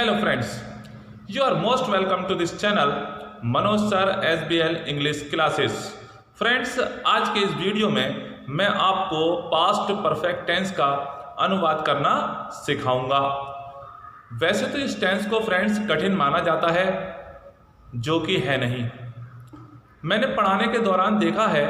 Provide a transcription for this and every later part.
Hello friends, you are most welcome to this channel Manoj sir SBL English classes. Friends, आज के इस video में मैं आपको पास्ट परफेक्ट टेंस का अनुवाद करना सिखाऊंगा। वैसे तो इस टेंस को फ्रेंड्स कठिन माना जाता है, जो कि है नहीं। मैंने पढ़ाने के दौरान देखा है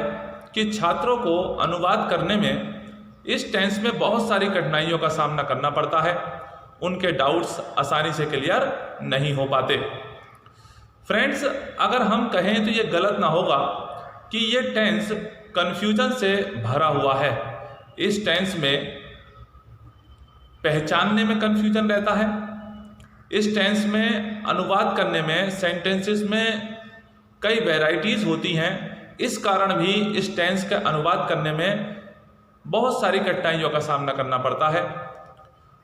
कि छात्रों को अनुवाद करने में इस टेंस में बहुत सारी कठिनाइयों का सामना करना पड़ता है। उनके डाउट्स आसानी से क्लियर नहीं हो पाते। फ्रेंड्स, अगर हम कहें तो ये गलत ना होगा कि ये टेंस कन्फ्यूजन से भरा हुआ है। इस टेंस में पहचानने में कन्फ्यूजन रहता है। इस टेंस में अनुवाद करने में सेंटेंसेस में कई वैरायटीज़ होती हैं। इस कारण भी इस टेंस का अनुवाद करने में बहुत सारी कठिनाइयों का सामना करना पड़ता है।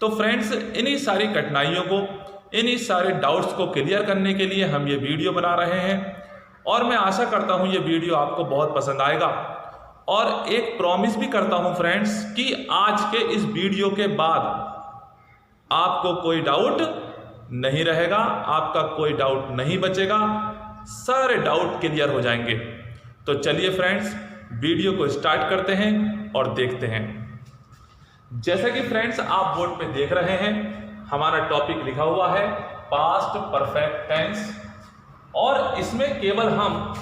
तो फ्रेंड्स, इन्हीं सारी कठिनाइयों को, इन्हीं सारे डाउट्स को क्लियर करने के लिए हम ये वीडियो बना रहे हैं और मैं आशा करता हूँ ये वीडियो आपको बहुत पसंद आएगा। और एक प्रॉमिस भी करता हूँ फ्रेंड्स कि आज के इस वीडियो के बाद आपको कोई डाउट नहीं रहेगा, आपका कोई डाउट नहीं बचेगा, सारे डाउट क्लियर हो जाएंगे। तो चलिए फ्रेंड्स, वीडियो को स्टार्ट करते हैं और देखते हैं। जैसा कि फ्रेंड्स आप बोर्ड पे देख रहे हैं, हमारा टॉपिक लिखा हुआ है पास्ट परफेक्ट टेंस और इसमें केवल हम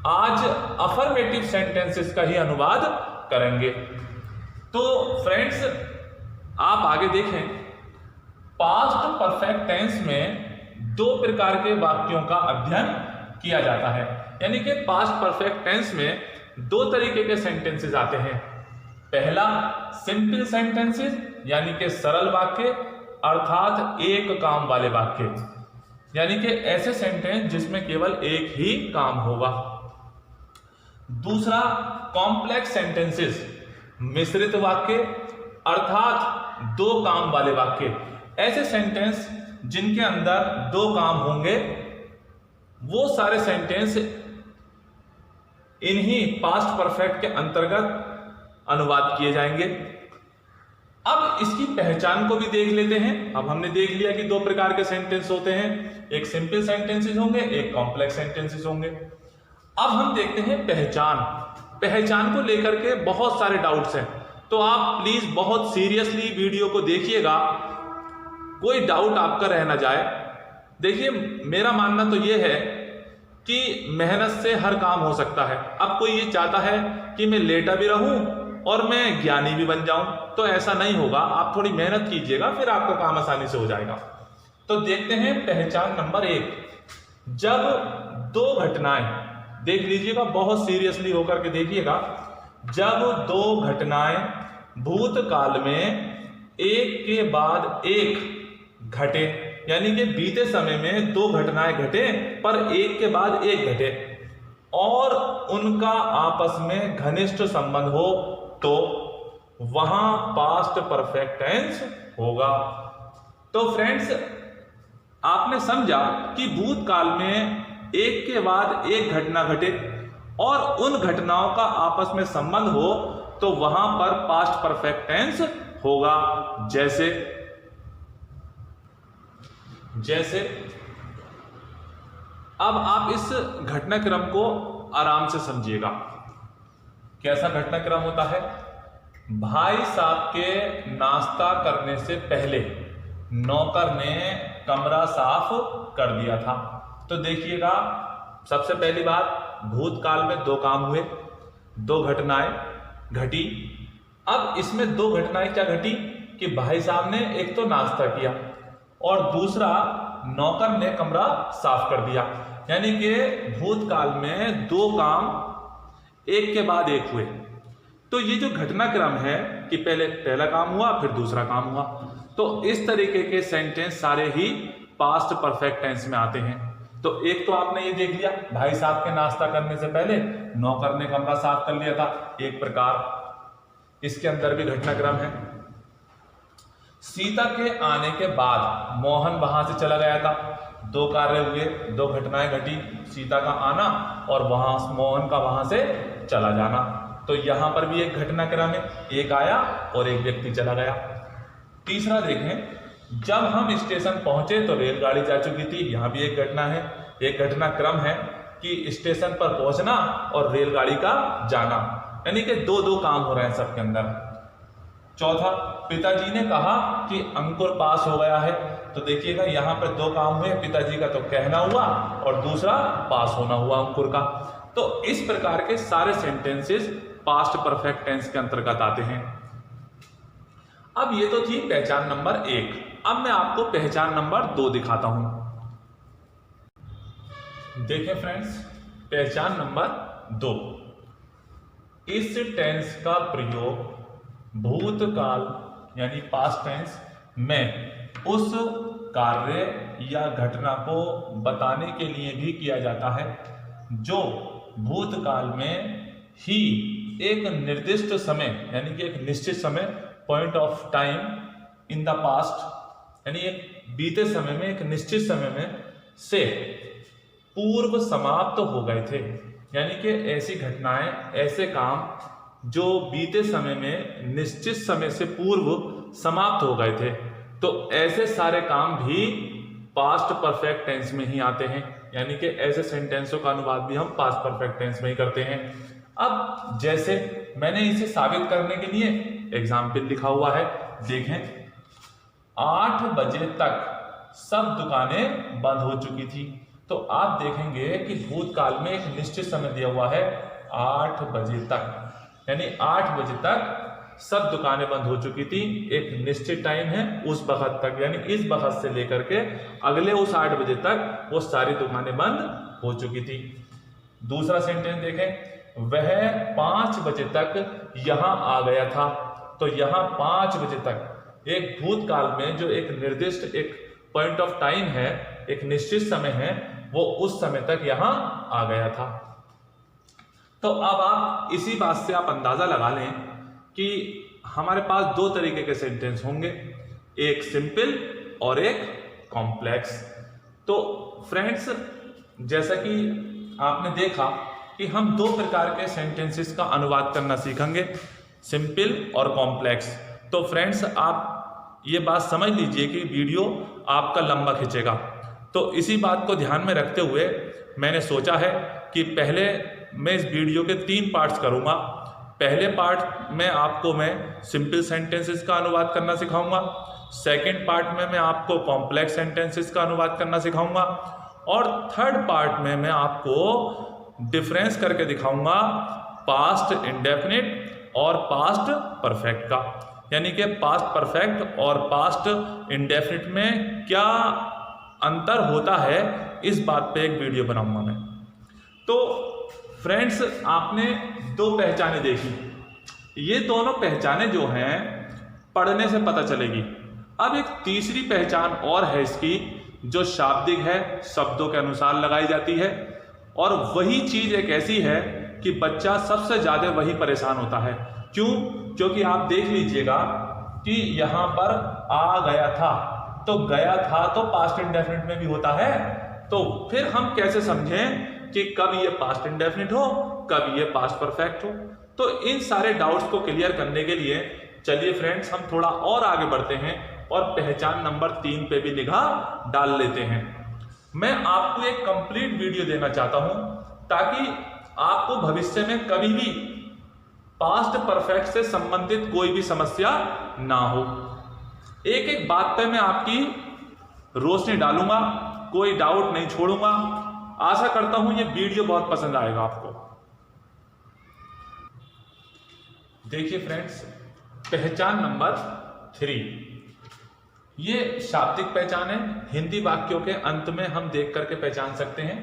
आज अफर्मेटिव सेंटेंसेस का ही अनुवाद करेंगे। तो फ्रेंड्स, आप आगे देखें, पास्ट परफेक्ट टेंस में दो प्रकार के वाक्यों का अध्ययन किया जाता है। यानी कि पास्ट परफेक्ट टेंस में दो तरीके के सेंटेंसेस आते हैं। पहला सिंपल सेंटेंसेस यानी कि सरल वाक्य, अर्थात एक काम वाले वाक्य, यानी कि ऐसे सेंटेंस जिसमें केवल एक ही काम होगा। दूसरा कॉम्प्लेक्स सेंटेंसेस, मिश्रित वाक्य, अर्थात दो काम वाले वाक्य, ऐसे सेंटेंस जिनके अंदर दो काम होंगे, वो सारे सेंटेंस इन्हीं पास्ट परफेक्ट के अंतर्गत अनुवाद किए जाएंगे। अब इसकी पहचान को भी देख लेते हैं। अब हमने देख लिया कि दो प्रकार के सेंटेंस होते हैं, एक सिंपल सेंटेंसेस होंगे, एक कॉम्प्लेक्स सेंटेंसेस होंगे। अब हम देखते हैं पहचान। पहचान को लेकर के बहुत सारे डाउट्स हैं, तो आप प्लीज बहुत सीरियसली वीडियो को देखिएगा, कोई डाउट आपका रह ना जाए। देखिए, मेरा मानना तो यह है कि मेहनत से हर काम हो सकता है। अब कोई ये चाहता है कि मैं लेटा भी रहूं और मैं ज्ञानी भी बन जाऊं, तो ऐसा नहीं होगा। आप थोड़ी मेहनत कीजिएगा, फिर आपका काम आसानी से हो जाएगा। तो देखते हैं पहचान नंबर 1। जब दो घटनाएं, देख लीजिएगा, बहुत सीरियसली होकर के देखिएगा। जब दो घटनाएं भूतकाल में एक के बाद एक घटे, यानी कि बीते समय में दो घटनाएं घटे पर एक के बाद एक घटे और उनका आपस में घनिष्ठ संबंध हो, तो वहां पास्ट परफेक्ट टेंस होगा। तो फ्रेंड्स, आपने समझा कि भूतकाल में एक के बाद एक घटना घटे और उन घटनाओं का आपस में संबंध हो, तो वहां पर पास्ट परफेक्ट टेंस होगा। जैसे अब आप इस घटनाक्रम को आराम से समझिएगा। कैसा घटनाक्रम होता है? भाई साहब के नाश्ता करने से पहले नौकर ने कमरा साफ कर दिया था। तो देखिएगा, सबसे पहली बात, भूतकाल में दो काम हुए, दो घटनाएं घटी। अब इसमें दो घटनाएं क्या घटी कि भाई साहब ने एक तो नाश्ता किया और दूसरा नौकर ने कमरा साफ कर दिया। यानी कि भूतकाल में दो काम एक के बाद एक हुए। तो ये जो घटनाक्रम है कि पहले पहला काम हुआ फिर दूसरा काम हुआ, तो इस तरीके के सेंटेंस सारे ही पास्ट परफेक्ट टेंस में आते हैं। तो एक तो आपने ये देख लिया, भाई साहब के नाश्ता करने से पहले नौकर ने कमरा साफ कर लिया था, एक प्रकार इसके अंदर भी घटनाक्रम है। सीता के आने के बाद मोहन वहां से चला गया था। दो कार्य हुए, दो घटनाएं घटी, सीता का आना और वहां मोहन का वहां से चला जाना। तो यहां पर भी एक घटनाक्रम है, एक आया और एक व्यक्ति चला गया। तीसरा देखें, जब हम स्टेशन पहुंचे तो रेलगाड़ी जा चुकी थी। यहाँ भी एक घटना है, एक घटनाक्रम है कि स्टेशन पर पहुंचना और रेलगाड़ी का जाना, यानी कि दो दो काम हो रहे हैं सबके अंदर। चौथा, पिताजी ने कहा कि अंकुर पास हो गया है। तो देखिएगा यहाँ पर दो काम हुए, पिताजी का तो कहना हुआ और दूसरा पास होना हुआ अंकुर का। तो इस प्रकार के सारे सेंटेंसेस पास्ट परफेक्ट टेंस के अंतर्गत आते हैं। अब ये तो थी पहचान नंबर 1। अब मैं आपको पहचान नंबर 2 दिखाता हूं। देखें फ्रेंड्स, पहचान नंबर 2, इस टेंस का प्रयोग भूतकाल यानी पास्ट टेंस में उस कार्य या घटना को बताने के लिए भी किया जाता है जो भूतकाल में ही एक निर्दिष्ट समय यानी कि एक निश्चित समय, point of time in the past, यानी एक बीते समय में, एक निश्चित समय में से पूर्व समाप्त हो गए थे। यानी कि ऐसी घटनाएं, ऐसे काम जो बीते समय में निश्चित समय से पूर्व समाप्त हो गए थे, तो ऐसे सारे काम भी पास्ट परफेक्ट टेंस में ही आते हैं। यानी कि ऐसे सेंटेंसों का अनुवाद भी हम पास्ट परफेक्ट टेंस में ही करते हैं। अब जैसे मैंने इसे साबित करने के लिए एग्जाम्पल लिखा हुआ है, देखें। 8 बजे तक सब दुकानें बंद हो चुकी थी। तो आप देखेंगे कि भूतकाल में एक निश्चित समय दिया हुआ है 8 बजे तक, यानी 8 बजे तक सब दुकानें बंद हो चुकी थी। एक निश्चित टाइम है उस वक्त तक, यानी इस वक्त से लेकर के अगले उस 8 बजे तक वो सारी दुकानें बंद हो चुकी थी। दूसरा सेंटेंस देखें, वह 5 बजे तक यहां आ गया था। तो यहां 5 बजे तक एक भूतकाल में जो एक निर्दिष्ट, एक पॉइंट ऑफ टाइम है, एक निश्चित समय है, वो उस समय तक यहां आ गया था। तो अब आप इसी बात से आप अंदाजा लगा लें कि हमारे पास 2 तरीके के सेंटेंस होंगे, एक सिंपल और एक कॉम्प्लेक्स। तो फ्रेंड्स, जैसा कि आपने देखा कि हम 2 प्रकार के सेंटेंसेस का अनुवाद करना सीखेंगे, सिंपल और कॉम्प्लेक्स। तो फ्रेंड्स, आप ये बात समझ लीजिए कि वीडियो आपका लंबा खींचेगा। तो इसी बात को ध्यान में रखते हुए मैंने सोचा है कि पहले मैं इस वीडियो के 3 पार्ट्स करूँगा। पहले पार्ट में आपको मैं सिंपल सेंटेंसेस का अनुवाद करना सिखाऊंगा, सेकंड पार्ट में मैं आपको कॉम्प्लेक्स सेंटेंसेस का अनुवाद करना सिखाऊंगा, और थर्ड पार्ट में मैं आपको डिफरेंस करके दिखाऊंगा पास्ट इंडेफिनिट और पास्ट परफेक्ट का। यानी कि पास्ट परफेक्ट और पास्ट इंडेफिनिट में क्या अंतर होता है, इस बात पे एक वीडियो बनाऊंगा मैं। तो फ्रेंड्स, आपने 2 पहचानें देखी, ये दोनों पहचानें जो हैं पढ़ने से पता चलेगी। अब एक तीसरी पहचान और है इसकी, जो शाब्दिक है, शब्दों के अनुसार लगाई जाती है, और वही चीज एक ऐसी है कि बच्चा सबसे ज्यादा वही परेशान होता है। क्यों? क्योंकि आप देख लीजिएगा कि यहां पर आ गया था, तो गया था तो पास्ट इंडेफिनिट में भी होता है। तो फिर हम कैसे समझें कि कब ये पास्ट इंडेफिनिट हो, कब ये पास्ट परफेक्ट हो? तो इन सारे डाउट्स को क्लियर करने के लिए चलिए फ्रेंड्स, हम थोड़ा और आगे बढ़ते हैं और पहचान नंबर 3 पे भी निगाह डाल लेते हैं। मैं आपको एक कंप्लीट वीडियो देना चाहता हूं ताकि आपको भविष्य में कभी भी पास्ट परफेक्ट से संबंधित कोई भी समस्या ना हो। एक एक बात पे मैं आपकी रोशनी डालूंगा, कोई डाउट नहीं छोड़ूंगा। आशा करता हूं ये वीडियो बहुत पसंद आएगा आपको। देखिए फ्रेंड्स, पहचान नंबर 3, ये शाब्दिक पहचान है। हिंदी वाक्यों के अंत में हम देख करके पहचान सकते हैं।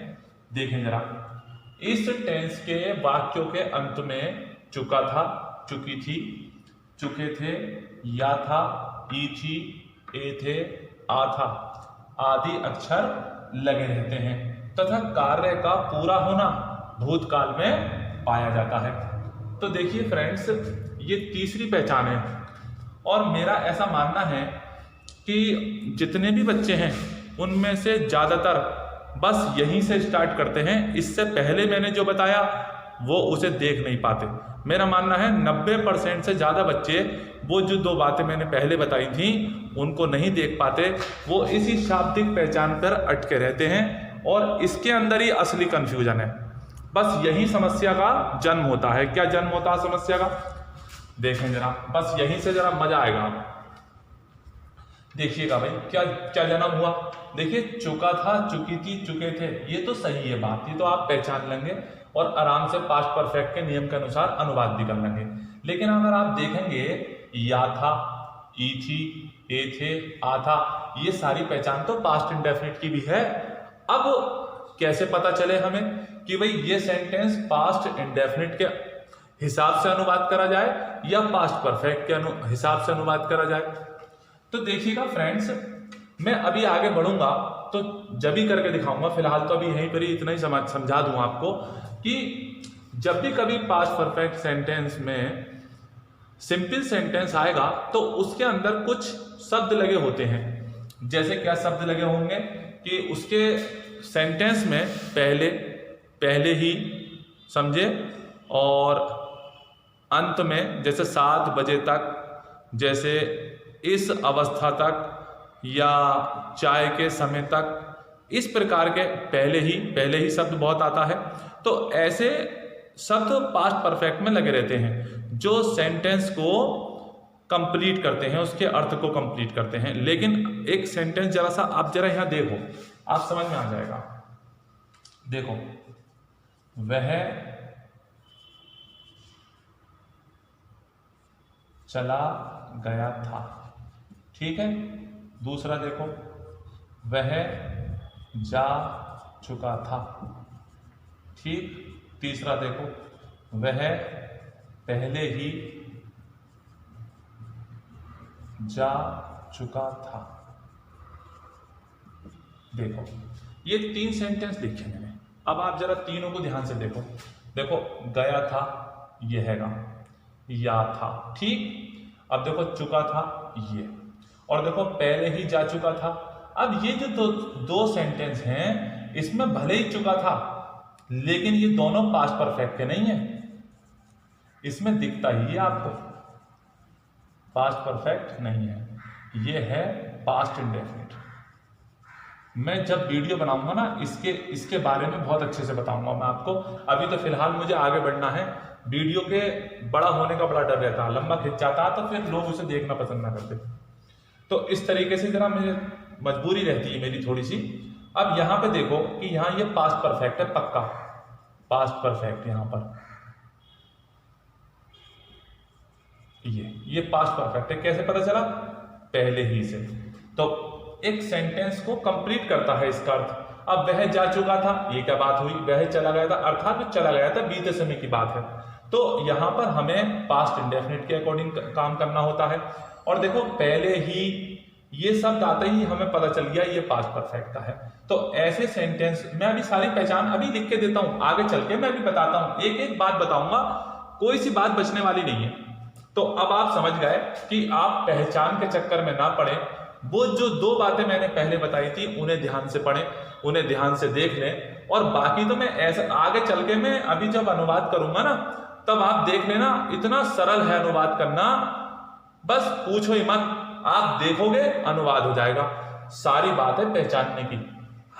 देखें जरा, इस टेंस के वाक्यों के अंत में चुका था, चुकी थी, चुके थे, या था, ई थी, ए थे, आ था आदि अक्षर लगे रहते हैं तथा कार्य का पूरा होना भूतकाल में पाया जाता है। तो देखिए फ्रेंड्स, ये तीसरी पहचान है, और मेरा ऐसा मानना है कि जितने भी बच्चे हैं उनमें से ज़्यादातर बस यहीं से स्टार्ट करते हैं। इससे पहले मैंने जो बताया वो उसे देख नहीं पाते। मेरा मानना है 90% से ज़्यादा बच्चे वो जो 2 बातें मैंने पहले बताई थी उनको नहीं देख पाते, वो इसी शाब्दिक पहचान पर अटके रहते हैं और इसके अंदर ही असली कन्फ्यूजन है। बस यही समस्या का जन्म होता है। क्या जन्म होता है समस्या का? देखें जरा, बस यहीं से जरा मजा आएगा। देखिएगा भाई क्या क्या जन्म हुआ। देखिए, चुका था, चुकी थी, चुके थे, ये तो सही है बात, ये तो आप पहचान लेंगे और आराम से पास्ट परफेक्ट के नियम के अनुसार अनुवाद भी कर लेंगे। लेकिन अगर आप देखेंगे या था, ई थी, ए थे, आ था, ये सारी पहचान तो पास्ट इंडेफिनिट की भी है। अब कैसे पता चले हमें कि भाई ये सेंटेंस पास्ट इंडेफिनिट के हिसाब से अनुवाद करा जाए या पास्ट परफेक्ट के हिसाब से अनुवाद करा जाए? तो देखिएगा फ्रेंड्स, मैं अभी आगे बढ़ूंगा तो जब भी करके दिखाऊंगा। फिलहाल तो अभी यहीं पर ही इतना ही समझा दूं आपको कि जब भी कभी पास्ट परफेक्ट सेंटेंस में सिंपल सेंटेंस आएगा तो उसके अंदर कुछ शब्द लगे होते हैं। जैसे क्या शब्द लगे होंगे कि उसके सेंटेंस में पहले ही समझे, और अंत में जैसे 7 बजे तक, जैसे इस अवस्था तक, या चाय के समय तक, इस प्रकार के पहले ही शब्द बहुत आता है। तो ऐसे शब्द पास्ट परफेक्ट में लगे रहते हैं जो सेंटेंस को कंप्लीट करते हैं, उसके अर्थ को कंप्लीट करते हैं। लेकिन एक सेंटेंस जरा सा आप जरा यहां देखो, आप समझ में आ जाएगा। देखो, वह चला गया था, ठीक है। दूसरा देखो, वह जा चुका था, ठीक। तीसरा देखो, वह पहले ही जा चुका था। देखो, ये 3 सेंटेंस लिखे मैंने। अब आप जरा तीनों को ध्यान से देखो। देखो, गया था, ये हैगा, या था, ठीक। अब देखो, चुका था, ये, और देखो पहले ही जा चुका था। अब ये जो दो सेंटेंस हैं, इसमें भले ही चुका था, लेकिन ये दोनों पास्ट परफेक्ट के नहीं है। इसमें दिखता ही है आपको, पास्ट परफेक्ट नहीं है, ये है पास्ट इंडेफिनिट। मैं जब वीडियो बनाऊंगा ना इसके बारे में बहुत अच्छे से बताऊंगा मैं आपको। अभी तो फिलहाल मुझे आगे बढ़ना है। वीडियो के बड़ा होने का बड़ा डर रहता है, लंबा खिंच जाता है तो फिर लोग उसे देखना पसंद ना करते। तो इस तरीके से जरा मुझे मजबूरी रहती है मेरी थोड़ी सी। अब यहां पे देखो कि यहां ये पास्ट परफेक्ट है, पक्का पास्ट परफेक्ट। यहां पर ये पास्ट परफेक्ट है। कैसे पता चला? पहले ही से। तो एक सेंटेंस को कंप्लीट करता है इसका अर्थ। अब वह जा चुका था, ये क्या बात हुई? वह चला गया था, अर्थात चला गया था, बीते समय की बात है। तो यहां पर हमें पास्ट इंडेफिनिट के अकॉर्डिंग काम करना होता है। और देखो, पहले ही, ये शब्द आते ही हमें पता चल गया ये पास्ट परफेक्ट का है। तो ऐसे सेंटेंस मैं अभी सारी पहचान अभी लिख के देता हूं, आगे चल के मैं भी बताता हूं, एक एक बात बताऊंगा, कोई सी बात बचने वाली नहीं है। तो अब आप समझ गए कि आप पहचान के चक्कर में ना पड़े। वो जो 2 बातें मैंने पहले बताई थी उन्हें ध्यान से पढ़ें, उन्हें ध्यान से देख लें। और बाकी तो मैं ऐसे आगे चल के मैं अभी जब अनुवाद करूंगा ना, तब आप देख लेना, इतना सरल है अनुवाद करना, बस पूछो ही मत, आप देखोगे अनुवाद हो जाएगा। सारी बात है पहचानने की।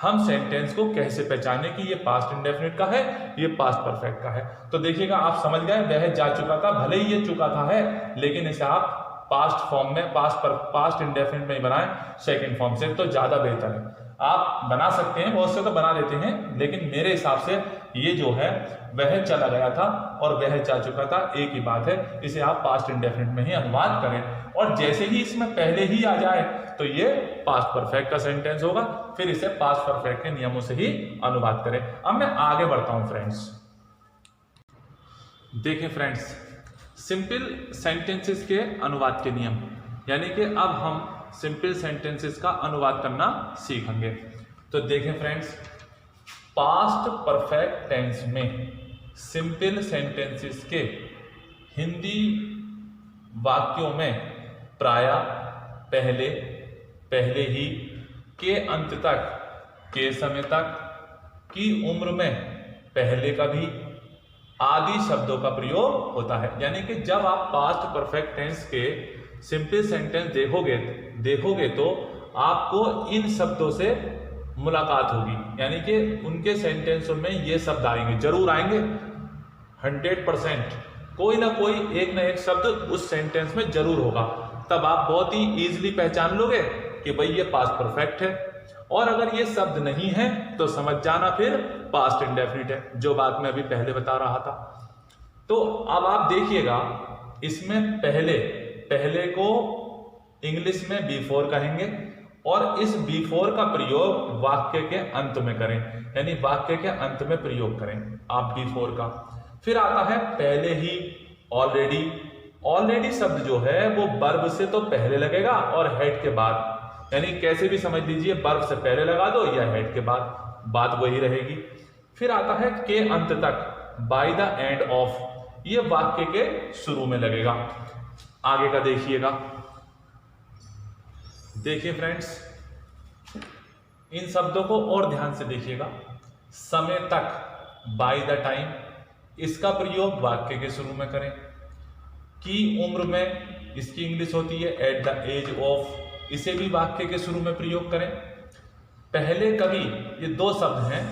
हम सेंटेंस को कैसे पहचाने कि ये पास्ट इंडेफिनिट का है, ये पास्ट परफेक्ट का है। तो देखिएगा, आप समझ गए, वह जा चुका था, भले ही ये चुका था है, लेकिन इसे आप पास्ट फॉर्म में, पास्ट इंडेफिनिट में ही बनाएं, सेकंड फॉर्म से, तो ज्यादा बेहतर है। आप बना सकते हैं, बहुत से तो बना देते हैं, लेकिन मेरे हिसाब से ये जो है, वह चला गया था और वह जा चुका था, एक ही बात है। इसे आप पास्ट इंडेफिनिट में ही अनुवाद करें, और जैसे ही इसमें पहले ही आ जाए तो ये पास्ट परफेक्ट का सेंटेंस होगा। फिर इसे पास्ट परफेक्ट के नियमों से ही अनुवाद करें। अब मैं आगे बढ़ता हूं फ्रेंड्स। देखें फ्रेंड्स, सिंपल सेंटेंसेस के अनुवाद के नियम, यानी कि अब हम सिंपल सेंटेंसेस का अनुवाद करना सीखेंगे। तो देखें फ्रेंड्स, पास्ट परफेक्ट टेंस में सिंपल सेंटेंसेस के हिंदी वाक्यों में प्रायः पहले ही, के अंत तक, के समय तक, की उम्र में पहले का भी, आदि शब्दों का प्रयोग होता है। यानी कि जब आप पास्ट परफेक्ट टेंस के सिंपल सेंटेंस देखोगे तो आपको इन शब्दों से मुलाकात होगी, यानी कि उनके सेंटेंसों में ये शब्द आएंगे, जरूर आएंगे। 100% कोई ना कोई एक ना एक शब्द उस सेंटेंस में जरूर होगा। तब आप बहुत ही इजीली पहचान लोगे कि भाई ये पास्ट परफेक्ट है। और अगर ये शब्द नहीं है तो समझ जाना फिर पास्ट इंडेफिनिट है, जो बात मैं अभी पहले बता रहा था। तो अब आप देखिएगा, इसमें पहले को इंग्लिश में बिफोर कहेंगे और इस बिफोर का प्रयोग वाक्य के अंत में करें, यानी वाक्य के अंत में प्रयोग करें आप बिफोर का। फिर आता है पहले ही, ऑलरेडी शब्द जो है वो वर्ब से तो पहले लगेगा और हेड के बाद, यानी कैसे भी समझ लीजिए, वर्ब से पहले लगा दो या हेड के बाद, बात वही रहेगी। फिर आता है के अंत तक, बाय द एंड ऑफ, ये वाक्य के शुरू में लगेगा। आगे का देखिएगा, देखिए फ्रेंड्स, इन शब्दों को और ध्यान से देखिएगा। समय तक, बाय द टाइम, इसका प्रयोग वाक्य के शुरू में करें। की उम्र में, इसकी इंग्लिश होती है एट द एज ऑफ, इसे भी वाक्य के शुरू में प्रयोग करें। पहले कभी, ये दो शब्द हैं,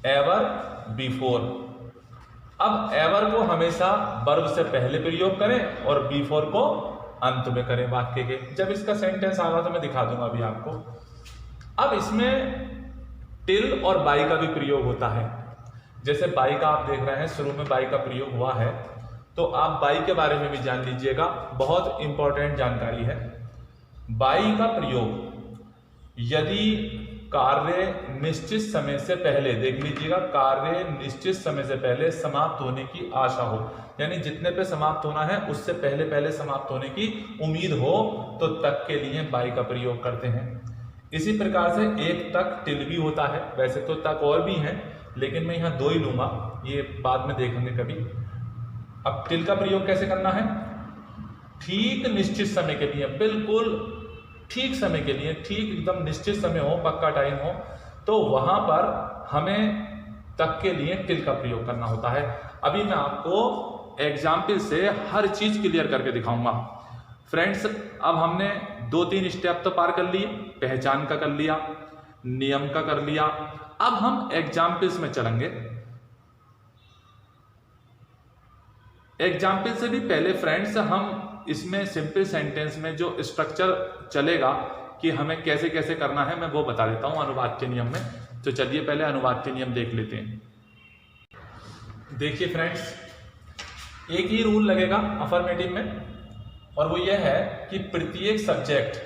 एवर, बिफोर। अब एवर को हमेशा वर्ब से पहले प्रयोग करें और बिफोर को अंत में करें वाक्य के। जब इसका सेंटेंस आगा तो मैं दिखा दूंगा अभी आपको। अब इसमें टिल और बाई का भी प्रयोग होता है। जैसे बाई का आप देख रहे हैं, शुरू में बाई का प्रयोग हुआ है, तो आप बाई के बारे में भी जान लीजिएगा, बहुत इंपॉर्टेंट जानकारी है। बाई का प्रयोग यदि कार्य निश्चित समय से पहले, देख लीजिएगा, कार्य निश्चित समय से पहले समाप्त होने की आशा हो, यानी जितने पे समाप्त होना है उससे पहले समाप्त होने की उम्मीद हो, तो तक के लिए बाई का प्रयोग करते हैं। इसी प्रकार से एक तक टिल भी होता है, वैसे तो तक और भी हैं लेकिन मैं यहाँ दो ही लूंगा, ये बाद में देखेंगे कभी। अब टिल का प्रयोग कैसे करना है, ठीक निश्चित समय के लिए, बिल्कुल ठीक समय के लिए, ठीक एकदम निश्चित समय हो, पक्का टाइम हो, तो वहां पर हमें तक के लिए टिल का प्रयोग करना होता है। अभी मैं आपको एग्जाम्पल से हर चीज क्लियर करके दिखाऊंगा। फ्रेंड्स, अब हमने 2-3 स्टेप तो पार कर लिए, पहचान का कर लिया, नियम का कर लिया। अब हम एग्जाम्पल्स में चलेंगे। एग्जाम्पल से भी पहले फ्रेंड्स, हम इसमें सिंपल सेंटेंस में जो स्ट्रक्चर चलेगा कि हमें कैसे कैसे करना है, मैं वो बता देता हूं अनुवाद के नियम में। तो चलिए पहले अनुवाद के नियम देख लेते हैं। देखिए फ्रेंड्स, एक ही रूल लगेगा अफर्मेटिव में, और वो ये है कि प्रत्येक सब्जेक्ट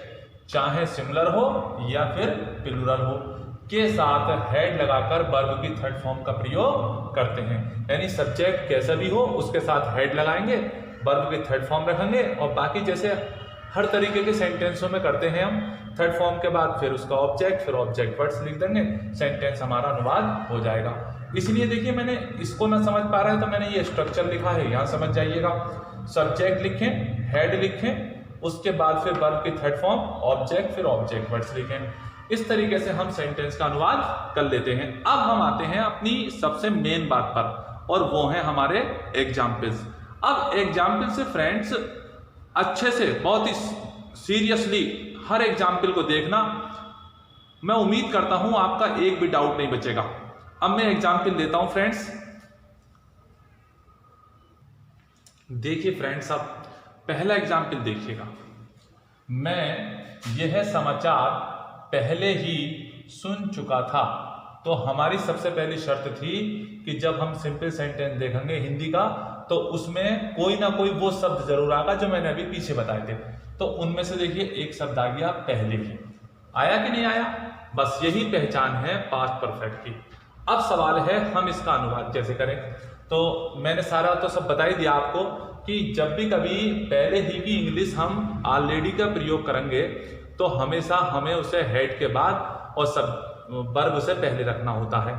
चाहे सिंगुलर हो या फिर प्लूरल हो, के साथ हेड लगाकर वर्ब की थर्ड फॉर्म का प्रयोग करते हैं। यानी सब्जेक्ट कैसा भी हो उसके साथ हेड लगाएंगे, वर्ब की थर्ड फॉर्म रखेंगे, और बाकी जैसे हर तरीके के सेंटेंसों में करते हैं हम, थर्ड फॉर्म के बाद फिर उसका ऑब्जेक्ट, फिर ऑब्जेक्ट वर्ड्स लिख देंगे, सेंटेंस हमारा अनुवाद हो जाएगा। इसलिए देखिए, मैंने इसको ना समझ पा रहा है तो मैंने ये स्ट्रक्चर लिखा है, यहाँ समझ जाइएगा। सब्जेक्ट लिखें, हेड लिखें, उसके बाद फिर वर्ब की थर्ड फॉर्म, ऑब्जेक्ट, फिर ऑब्जेक्ट वर्ड्स लिखें। इस तरीके से हम सेंटेंस का अनुवाद कर लेते हैं। अब हम आते हैं अपनी सबसे मेन बात पर, और वो है हमारे एग्जाम्पल्स। अब एग्जाम्पल से फ्रेंड्स अच्छे से, बहुत ही सीरियसली हर एग्जाम्पल को देखना। मैं उम्मीद करता हूं आपका एक भी डाउट नहीं बचेगा। अब मैं एग्जाम्पल देता हूं फ्रेंड्स। देखिए फ्रेंड्स, अब पहला एग्जाम्पल देखिएगा। मैं यह समाचार पहले ही सुन चुका था। तो हमारी सबसे पहली शर्त थी कि जब हम सिंपल सेंटेंस देखेंगे हिंदी का, तो उसमें कोई ना कोई वो शब्द जरूर आएगा जो मैंने अभी पीछे बताए थे। तो उनमें से देखिए एक शब्द आ गया पहले ही, आया कि नहीं आया? बस यही पहचान है पास्ट परफेक्ट की। अब सवाल है हम इसका अनुवाद कैसे करें। तो मैंने सारा तो सब बता ही दिया आपको कि जब भी कभी पहले ही की इंग्लिश हम ऑलरेडी का प्रयोग करेंगे तो हमेशा हमें उसे हेड के बाद और सब वर्ब से पहले रखना होता है,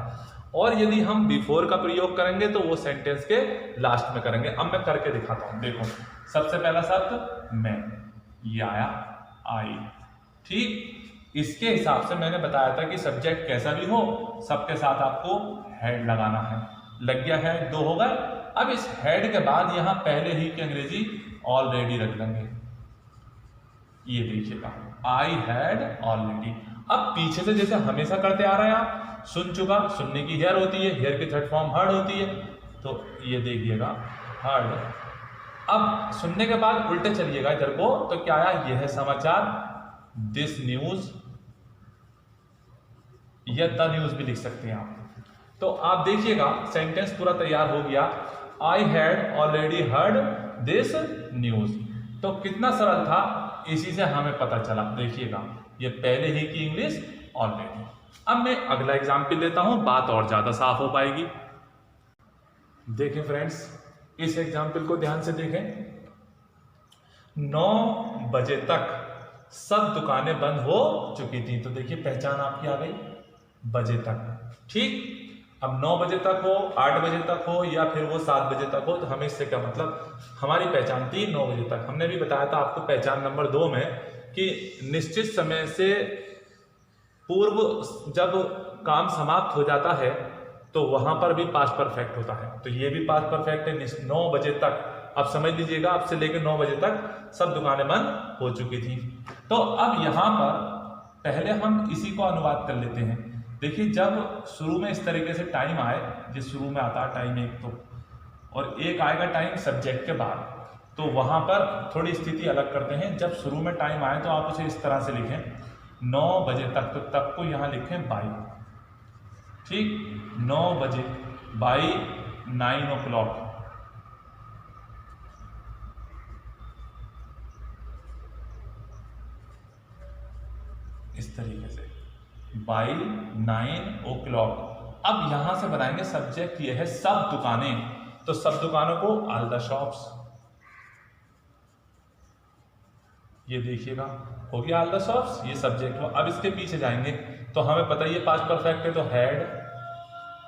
और यदि हम बिफोर का प्रयोग करेंगे तो वो सेंटेंस के लास्ट में करेंगे। अब मैं करके दिखाता हूं। देखो, सबसे पहला शब्द मैं, ये आया, आई, ठीक। इसके हिसाब से मैंने बताया था कि सब्जेक्ट कैसा भी हो सबके साथ आपको हेड लगाना है। लग गया है, 2 हो गए। अब इस हैड के बाद यहाँ पहले ही की अंग्रेजी ऑलरेडी रख लेंगे। ये देखिएगा, आई हैड ऑलरेडी। अब पीछे से जैसे हमेशा करते आ रहे हैं आप, सुन चुका, सुनने की हेयर होती है, हेयर की थर्ड फॉर्म हर्ड होती है, तो ये देखिएगा हर्ड। अब सुनने के बाद उल्टे चलिएगा इधर को, तो क्या आया, यह है समाचार, दिस न्यूज, या द न्यूज भी लिख सकते हैं आप। तो आप देखिएगा सेंटेंस पूरा तैयार हो गया, I had already heard this news. तो कितना सरल था, इसी से हमें पता चला। देखिएगा ये पहले ही की इंग्लिश ऑलरेडी। अब मैं अगला एग्जाम्पल लेता हूं, बात और ज्यादा साफ हो पाएगी। देखें फ्रेंड्स, इस एग्जाम्पल को ध्यान से देखें। 9 बजे तक सब दुकानें बंद हो चुकी थी। तो देखिए पहचान आपकी आ गई, बजे तक, ठीक। अब 9 बजे तक हो, 8 बजे तक हो, या फिर वो 7 बजे तक हो, तो हमें इससे क्या मतलब, हमारी पहचान थी 9 बजे तक। हमने भी बताया था आपको पहचान नंबर 2 में कि निश्चित समय से पूर्व जब काम समाप्त हो जाता है तो वहां पर भी पास्ट परफेक्ट होता है। तो ये भी पास्ट परफेक्ट है, 9 बजे तक। अब समझ लीजिएगा, अब से लेकर 9 बजे तक सब दुकानें बंद हो चुकी थी। तो अब यहां पर पहले हम इसी को अनुवाद कर लेते हैं। देखिए जब शुरू में इस तरीके से टाइम आए, जिस शुरू में आता है टाइम एक, तो और एक आएगा टाइम सब्जेक्ट के बाद, तो वहां पर थोड़ी स्थिति अलग करते हैं। जब शुरू में टाइम आए तो आप उसे इस तरह से लिखें, 9 बजे तक, तो तक को यहां लिखें बाई, ठीक, 9 बजे, बाई 9 o'clock। इस तरीके से बाई 9 o'clock। अब यहां से बनाएंगे सब्जेक्ट, ये है सब दुकानें, तो सब दुकानों को ऑल द शॉप्स। ये देखिएगा हो गया ऑल द शॉप्स, ये सब्जेक्ट हुआ। अब इसके पीछे जाएंगे तो हमें पता ही है पास्ट परफेक्ट है, तो हैड,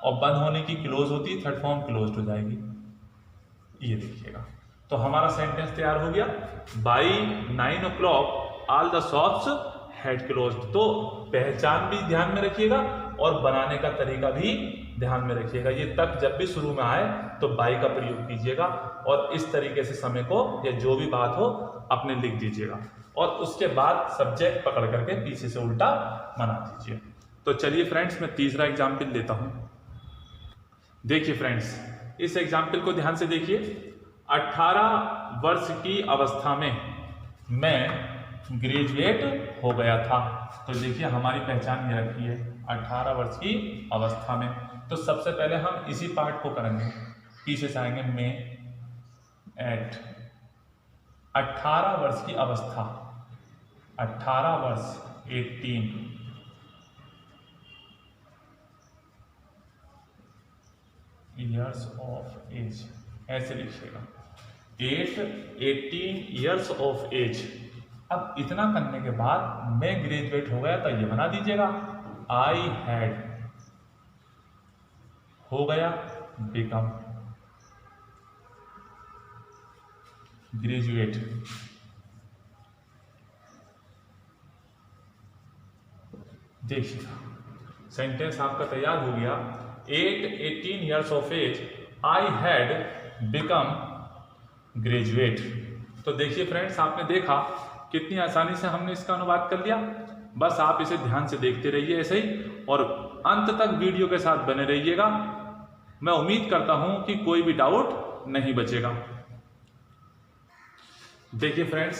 और बंद होने की क्लोज होती है, थर्ड फॉर्म क्लोज हो जाएगी। ये देखिएगा, तो हमारा सेंटेंस तैयार हो गया, by 9 o'clock all the shops had closed. तो पहचान भी ध्यान में रखिएगा और बनाने का तरीका भी ध्यान में रखिएगा। ये तक जब भी शुरू में आए तो बाई का प्रयोग कीजिएगा, और इस तरीके से समय को या जो भी बात हो अपने लिख दीजिएगा, और उसके बाद सब्जेक्ट पकड़ करके पीछे से उल्टा बना दीजिए। तो चलिए फ्रेंड्स, मैं तीसरा एग्जाम्पल लेता हूं। देखिए फ्रेंड्स, इस एग्जाम्पल को ध्यान से देखिए। 18 वर्ष की अवस्था में मैं ग्रेजुएट हो गया था। तो देखिए हमारी पहचान ये रखी है, 18 वर्ष की अवस्था में। तो सबसे पहले हम इसी पार्ट को करेंगे, पीछे से आएंगे, में एट 18 वर्ष की अवस्था, 18 वर्ष, 18 ईयर्स ऑफ एज, ऐसे लिखिएगा, 18 ईयर्स ऑफ एज। अब इतना करने के बाद मैं ग्रेजुएट हो गया, तो ये बना दीजिएगा, आई हैड, हो गया, बिकम ग्रेजुएट। देखिएगा सेंटेंस आपका तैयार हो गया, 18 years of age I had become graduate. तो देखिए फ्रेंड्स, आपने देखा कितनी आसानी से हमने इसका अनुवाद कर लिया। बस आप इसे ध्यान से देखते रहिए ऐसे ही, और अंत तक वीडियो के साथ बने रहिएगा। मैं उम्मीद करता हूं कि कोई भी डाउट नहीं बचेगा। देखिए फ्रेंड्स,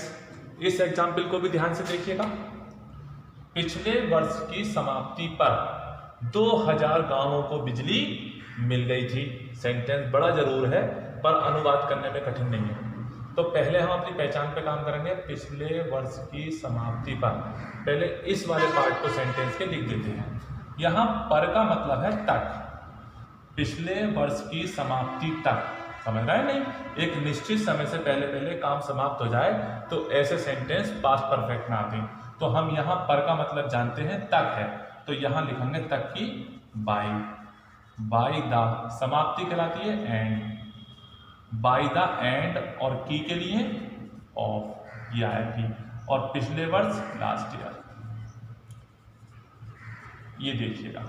इस एग्जाम्पल को भी ध्यान से देखिएगा। पिछले वर्ष की समाप्ति पर 2000 गांवों को बिजली मिल गई थी। सेंटेंस बड़ा जरूर है पर अनुवाद करने में कठिन नहीं है। तो पहले हम अपनी पहचान पे काम करेंगे, पिछले वर्ष की समाप्ति पर। पहले इस वाले पार्ट को सेंटेंस के लिख देते हैं। यहाँ पर का मतलब है तक, पिछले वर्ष की समाप्ति तक, समझ रहे हैं नहीं? एक निश्चित समय से पहले पहले काम समाप्त हो जाए तो ऐसे सेंटेंस पास्ट परफेक्ट में आते हैं। तो हम यहाँ पर का मतलब जानते हैं, तक है, तो यहाँ लिखेंगे तक की बाई, बाई द, समाप्ति कहलाती है एंड, बाई द एंड, और की के लिए ऑफ, ये आया की, और पिछले वर्ष लास्ट ईयर। ये देखिएगा,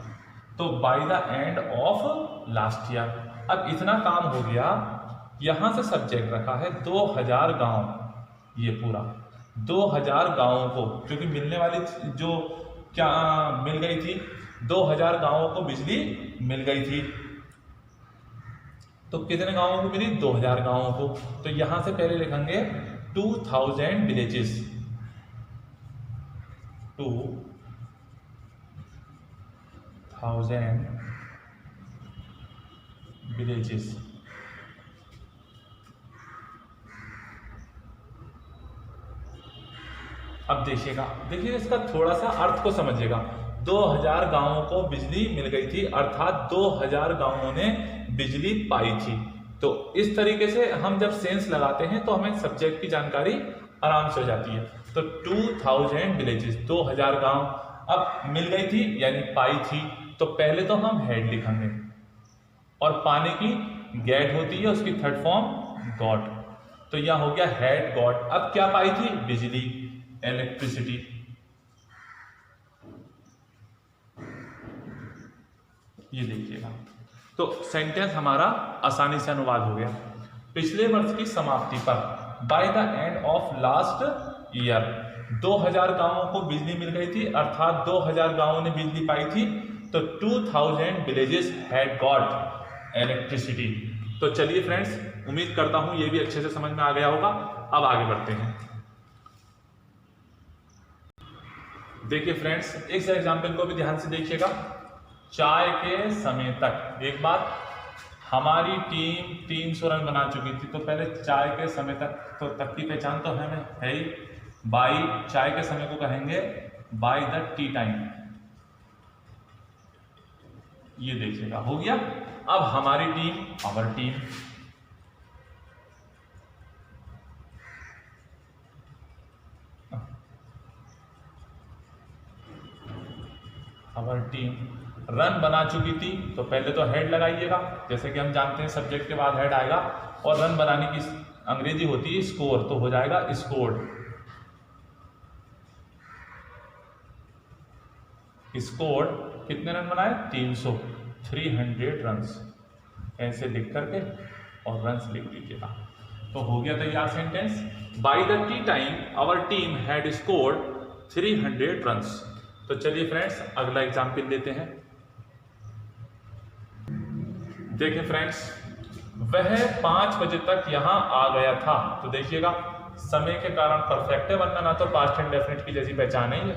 तो by the end of last year. अब इतना काम हो गया, यहाँ से सब्जेक्ट रखा है 2000 गांव, ये पूरा 2000 गांवों को, क्योंकि मिलने वाली जो क्या मिल गई थी, 2000 गांवों को बिजली मिल गई थी। तो कितने गांवों को मिली? 2000 गांवों को। तो यहां से पहले लिखेंगे 2000 विलेजेस, 2000 विलेजेस। अब देखिए इसका थोड़ा सा अर्थ को समझिएगा। 2000 गांवों को बिजली मिल गई थी, अर्थात 2000 गांवों ने बिजली पाई थी। तो इस तरीके से हम जब सेंस लगाते हैं तो हमें सब्जेक्ट की जानकारी आराम से हो जाती है। तो 2000 विलेजेस, 2000 गांव। अब मिल गई थी यानी पाई थी, तो पहले तो हम हेड लिखेंगे, और पाने की गेट होती है, उसकी थर्ड फॉर्म गॉट। तो यह हो गया हेड गॉट। अब क्या पाई थी? बिजली, इलेक्ट्रिसिटी। ये देखिएगा, तो सेंटेंस हमारा आसानी से अनुवाद हो गया। पिछले वर्ष की समाप्ति पर, by the end of last year, 2000 गांवों को बिजली मिल गई थी, अर्थात 2000 गांवों ने बिजली पाई थी। तो 2000 विलेजेस हैड गॉट इलेक्ट्रिसिटी। तो चलिए फ्रेंड्स, उम्मीद करता हूं ये भी अच्छे से समझ में आ गया होगा। अब आगे बढ़ते हैं। देखिए फ्रेंड्स, इस एग्जाम्पल को भी ध्यान से देखिएगा। चाय के समय तक, एक बात, हमारी टीम 300 रन बना चुकी थी। तो पहले चाय के समय तक, तो तक की पहचान तो हमें है ही। बाई, चाय के समय को कहेंगे बाय द टी टाइम। ये देखिएगा, हो गया। अब हमारी team, our team. Our team run बना चुकी थी, तो पहले तो हेड लगाइएगा, जैसे कि हम जानते हैं सब्जेक्ट के बाद हेड आएगा। और रन बनाने की अंग्रेजी होती है स्कोर, तो हो जाएगा स्कोर्ड। स्कोर्ड कितने रन बनाए? 300, 300 रन्स। ऐसे लिख करके और रन्स लिख दीजिएगा, तो हो गया तैयार sentence. By the tea time our team had scored 300 runs. तो चलिए फ्रेंड्स, अगला एग्जाम्पल लेते हैं। देखिए फ्रेंड्स, वह 5 बजे तक यहां आ गया था। तो देखिएगा, समय के कारण परफेक्ट है, वरना ना तो पास्ट इंडेफिनिट की जैसी पहचान है।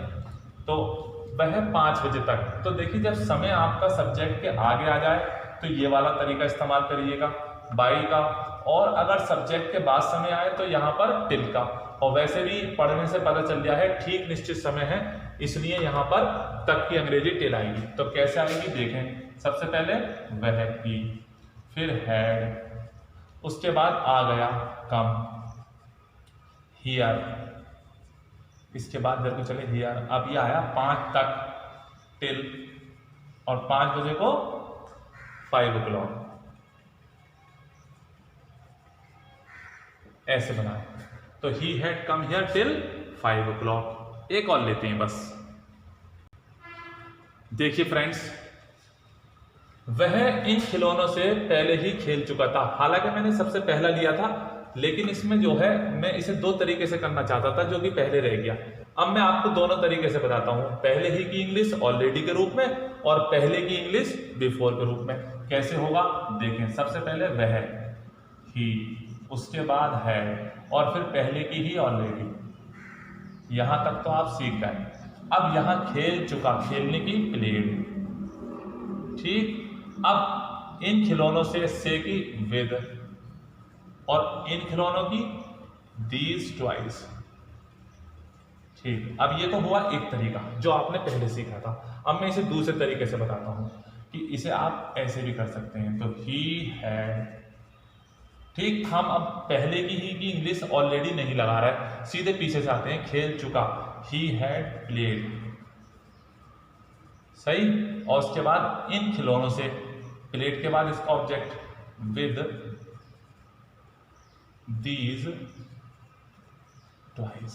तो वह 5 बजे तक, तो देखिए जब समय आपका सब्जेक्ट के आगे आ जाए तो ये वाला तरीका इस्तेमाल करिएगा, बाई का। और अगर सब्जेक्ट के बाद समय आए तो यहाँ पर टिल का। और वैसे भी पढ़ने से पता चल गया है ठीक निश्चित समय है, इसलिए यहाँ पर तक की अंग्रेजी टिल आएगी। तो कैसे आएगी देखें। सबसे पहले वह की, फिर हैड, उसके बाद आ गया कम, हियर, इसके बाद जब चले हियर। अब ये आया 5 तक टिल, और 5 बजे को 5 o'clock। ऐसे बनाए, तो he had come here till 5 o'clock। एक और लेते हैं बस। देखिए फ्रेंड्स, वह इन खिलौनों से पहले ही खेल चुका था। हालांकि मैंने सबसे पहला लिया था, लेकिन इसमें जो है मैं इसे 2 तरीके से करना चाहता था, जो कि पहले रह गया। अब मैं आपको दोनों तरीके से बताता हूं, पहले ही की इंग्लिश ऑलरेडी के रूप में, और पहले की इंग्लिश बिफोर के रूप में। कैसे होगा देखें। सबसे पहले वह, ही, उसके बाद है, और फिर पहले की ही ऑलरेडी। यहां तक तो आप सीख गए। अब यहां खेल चुका, खेलने की प्लेड, ठीक। अब इन खिलौनों से की विद, और इन खिलौनों की दीज टॉयज, ठीक। अब ये तो हुआ एक तरीका जो आपने पहले सीखा था। अब मैं इसे दूसरे तरीके से बताता हूं कि इसे आप ऐसे भी कर सकते हैं। तो ही हैड, ठीक। हम अब पहले की ही की इंग्लिश ऑलरेडी नहीं लगा रहे, सीधे पीछे से आते हैं, खेल चुका, ही हैड प्लेड, सही। और उसके बाद इन खिलौनों से, प्लेड के बाद इसका ऑब्जेक्ट विद दीज टॉयज,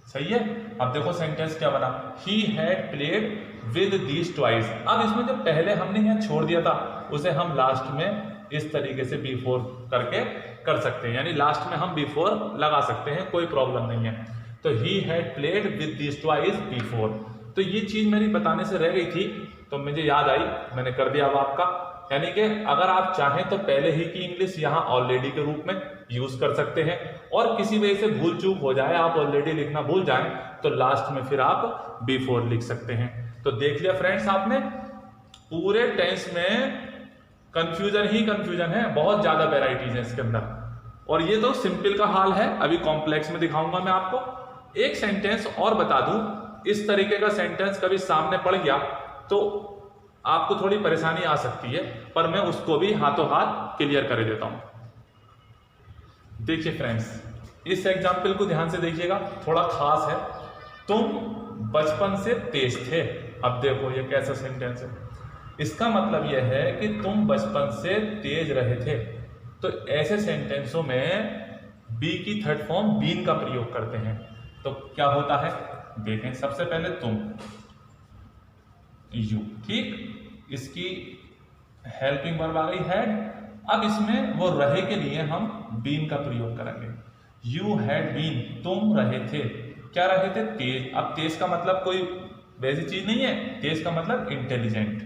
सही है। अब देखो सेंटेंस क्या बना, he had played with these toys. अब इसमें जो पहले हमने यहां छोड़ दिया था उसे हम लास्ट में इस तरीके से B4 करके कर सकते हैं, यानी लास्ट में हम B4 लगा सकते हैं, कोई प्रॉब्लम नहीं है। तो he had played with this toys B4। तो ये चीज़ मेरी बताने से रह गई थी, तो मुझे याद आई, मैंने कर दिया अब आपका। यानी कि अगर आप चाहें तो पहले ही की इंग्लिश यहाँ ऑलरेडी के रूप में यूज कर सकते हैं, और किसी वजह से भूल चूक हो जाए, आप ऑलरेडी लिखना भूल जाएं, तो लास्ट में फिर आप B4 लिख सकते हैं। तो देख लिया फ्रेंड्स आपने, पूरे टेंस में कंफ्यूजन ही कंफ्यूजन है, बहुत ज्यादा वेराइटीज है इसके अंदर। और ये तो सिंपल का हाल है, अभी कॉम्प्लेक्स में दिखाऊंगा मैं आपको। एक सेंटेंस और बता दूं, इस तरीके का सेंटेंस कभी सामने पड़ गया तो आपको थोड़ी परेशानी आ सकती है, पर मैं उसको भी हाथों हाथ क्लियर कर देता हूं। देखिए फ्रेंड्स, इस एग्जाम्पल को ध्यान से देखिएगा, थोड़ा खास है। तुम बचपन से तेज थे। अब देखो ये कैसा सेंटेंस है, इसका मतलब यह है कि तुम बचपन से तेज रहे थे। तो ऐसे सेंटेंसों में बी की थर्ड फॉर्म बीन का प्रयोग करते हैं। तो क्या होता है देखें, सबसे पहले तुम, यू, ठीक, इसकी हेल्पिंग वर्ब आ गई हैड। अब इसमें वो रहे के लिए हम बीन का प्रयोग करेंगे। यू हैड बीन, तुम रहे थे, क्या रहे थे, तेज। अब तेज का मतलब कोई वैसी चीज नहीं है, तेज का मतलब इंटेलिजेंट,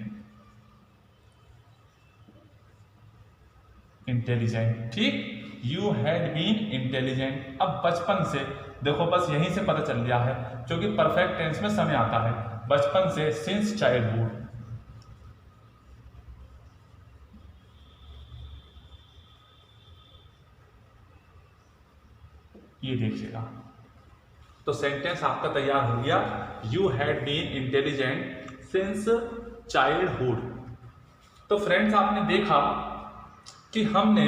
इंटेलिजेंट, ठीक। You had been intelligent. अब बचपन से, देखो बस यहीं से पता चल गया है, क्योंकि परफेक्ट टेंस में समय आता है। बचपन से, सिंस चाइल्डहुड, ये देखिएगा। तो सेंटेंस आपका तैयार हो गया, you had been intelligent since childhood. तो फ्रेंड्स आपने देखा कि हमने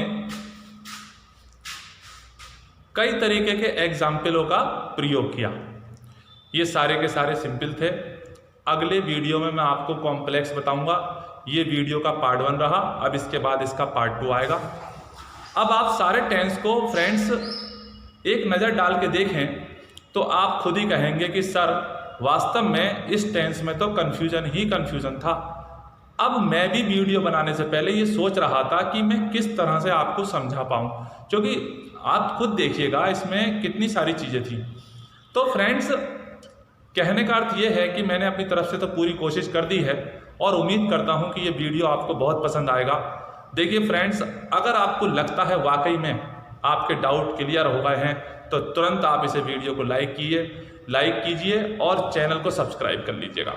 कई तरीके के एग्जाम्पलों का प्रयोग किया। ये सारे के सारे सिंपल थे। अगले वीडियो में मैं आपको कॉम्प्लेक्स बताऊंगा। ये वीडियो का पार्ट 1 रहा, अब इसके बाद इसका पार्ट 2 आएगा। अब आप सारे टेंस को फ्रेंड्स एक नज़र डाल के देखें तो आप खुद ही कहेंगे कि सर वास्तव में इस टेंस में तो कन्फ्यूजन ही कन्फ्यूजन था। अब मैं भी वीडियो बनाने से पहले ये सोच रहा था कि मैं किस तरह से आपको समझा पाऊँ, क्योंकि आप खुद देखिएगा इसमें कितनी सारी चीज़ें थी। तो फ्रेंड्स कहने का अर्थ ये है कि मैंने अपनी तरफ से तो पूरी कोशिश कर दी है, और उम्मीद करता हूँ कि ये वीडियो आपको बहुत पसंद आएगा। देखिए फ्रेंड्स, अगर आपको लगता है वाकई में आपके डाउट क्लियर हो गए हैं, तो तुरंत आप इसे वीडियो को लाइक कीजिए और चैनल को सब्सक्राइब कर लीजिएगा।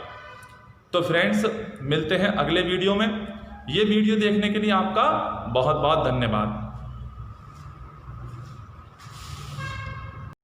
तो फ्रेंड्स मिलते हैं अगले वीडियो में। ये वीडियो देखने के लिए आपका बहुत बहुत धन्यवाद।